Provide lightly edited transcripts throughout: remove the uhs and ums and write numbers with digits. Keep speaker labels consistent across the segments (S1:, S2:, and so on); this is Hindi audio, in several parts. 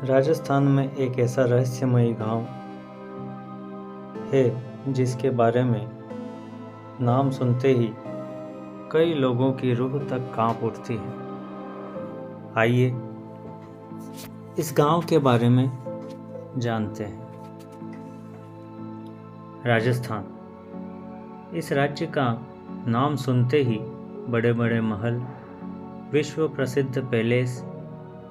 S1: राजस्थान में एक ऐसा रहस्यमयी गांव है जिसके बारे में नाम सुनते ही कई लोगों की रूह तक कांप उठती है। आइए इस गांव के बारे में जानते हैं। राजस्थान, इस राज्य का नाम सुनते ही बड़े बड़े महल, विश्व प्रसिद्ध पैलेस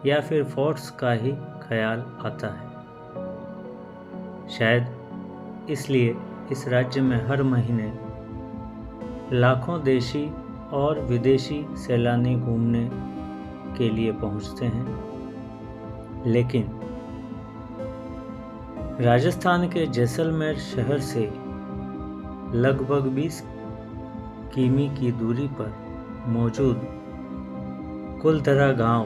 S1: या फिर फोर्ट्स का ही ख्याल आता है। शायद इसलिए इस राज्य में हर महीने लाखों देशी और विदेशी सैलानी घूमने के लिए पहुंचते हैं। लेकिन राजस्थान के जैसलमेर शहर से लगभग 20 किमी की दूरी पर मौजूद कुलधरा गांव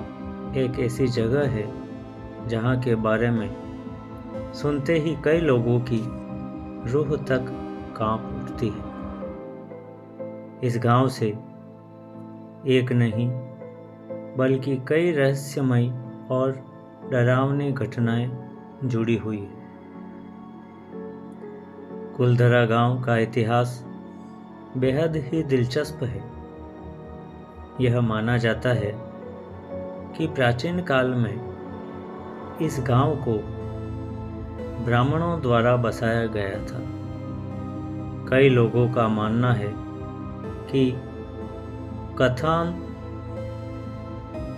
S1: एक ऐसी जगह है जहां के बारे में सुनते ही कई लोगों की रूह तक कांप उठती है। इस गांव से एक नहीं बल्कि कई रहस्यमयी और डरावनी घटनाएं जुड़ी हुई है। कुलधरा गांव का इतिहास बेहद ही दिलचस्प है। यह माना जाता है कि प्राचीन काल में इस गांव को ब्राह्मणों द्वारा बसाया गया था। कई लोगों का मानना है कि कथान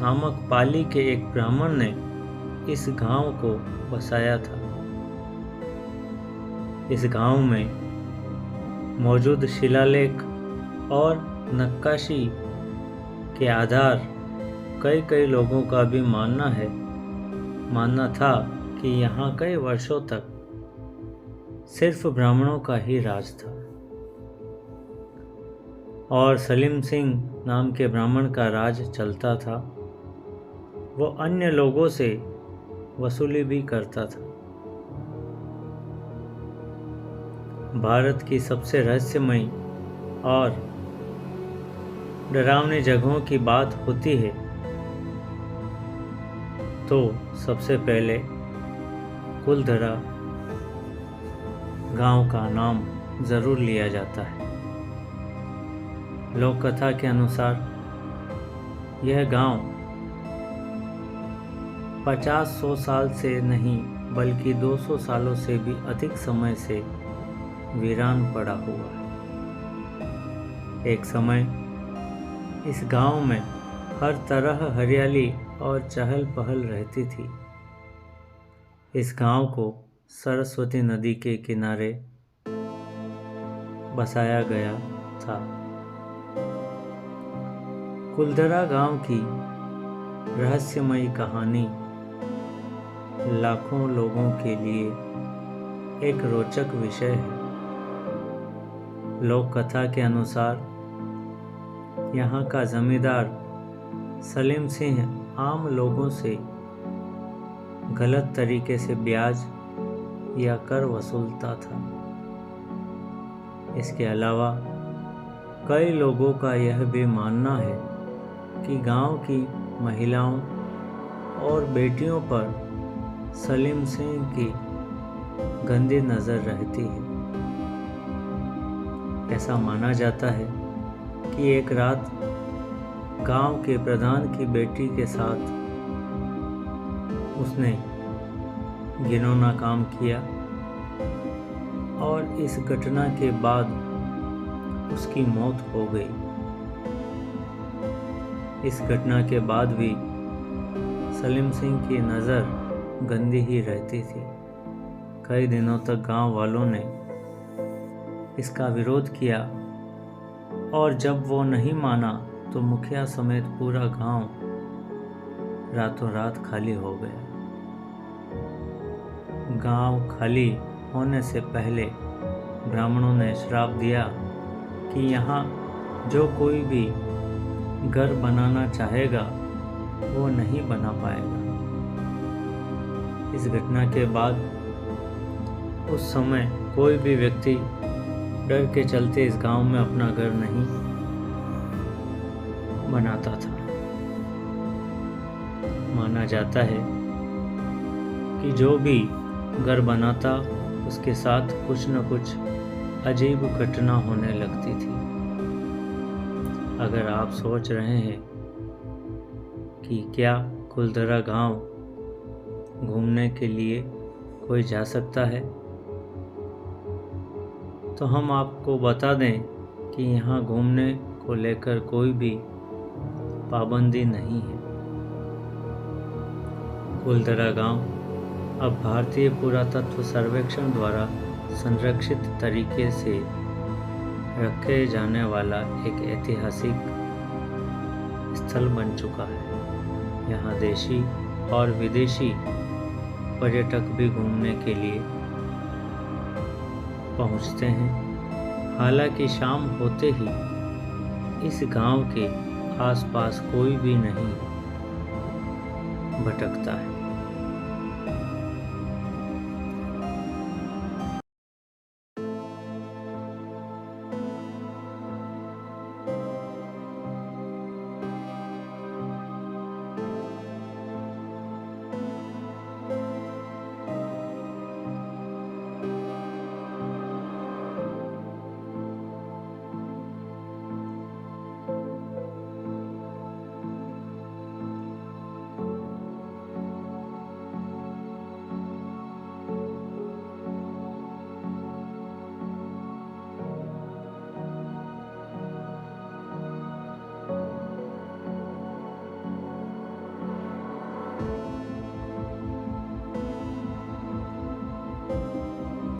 S1: नामक पाली के एक ब्राह्मण ने इस गांव को बसाया था। इस गांव में मौजूद शिलालेख और नक्काशी के आधार कई लोगों का भी मानना था कि यहाँ कई वर्षों तक सिर्फ ब्राह्मणों का ही राज था और सलीम सिंह नाम के ब्राह्मण का राज चलता था। वो अन्य लोगों से वसूली भी करता था। भारत की सबसे रहस्यमयी और डरावनी जगहों की बात होती है तो सबसे पहले कुलधरा गांव का नाम जरूर लिया जाता है। लोक कथा के अनुसार यह गांव 50-100 साल से नहीं बल्कि 200 सालों से भी अधिक समय से वीरान पड़ा हुआ है। एक समय इस गांव में हर तरह हरियाली और चहल पहल रहती थी। इस गांव को सरस्वती नदी के किनारे बसाया गया था। कुलधरा गांव की रहस्यमयी कहानी लाखों लोगों के लिए एक रोचक विषय है। लोक कथा के अनुसार यहाँ का जमींदार सलीम सिंह आम लोगों से गलत तरीके से ब्याज या कर वसूलता था। इसके अलावा कई लोगों का यह भी मानना है कि गांव की महिलाओं और बेटियों पर सलीम सिंह की गंदी नज़र रहती है। ऐसा माना जाता है कि एक रात गांव के प्रधान की बेटी के साथ उसने घिनौना काम किया और इस घटना के बाद उसकी मौत हो गई। इस घटना के बाद भी सलीम सिंह की नज़र गंदी ही रहती थी। कई दिनों तक गांव वालों ने इसका विरोध किया और जब वो नहीं माना तो मुखिया समेत पूरा गांव रातों रात खाली हो गया। गांव खाली होने से पहले ब्राह्मणों ने श्राप दिया कि यहाँ जो कोई भी घर बनाना चाहेगा वो नहीं बना पाएगा। इस घटना के बाद उस समय कोई भी व्यक्ति डर के चलते इस गांव में अपना घर नहीं बनाता था। माना जाता है कि जो भी घर बनाता उसके साथ कुछ न कुछ अजीब घटना होने लगती थी। अगर आप सोच रहे हैं कि क्या कुलधरा गांव घूमने के लिए कोई जा सकता है, तो हम आपको बता दें कि यहाँ घूमने को लेकर कोई भी पाबंदी नहीं है। कुलधरा गांव अब भारतीय पुरातत्व सर्वेक्षण द्वारा संरक्षित तरीके से रखे जाने वाला एक ऐतिहासिक स्थल बन चुका है। यहाँ देशी और विदेशी पर्यटक भी घूमने के लिए पहुँचते हैं। हालांकि शाम होते ही इस गांव के आसपास कोई भी नहीं भटकता है।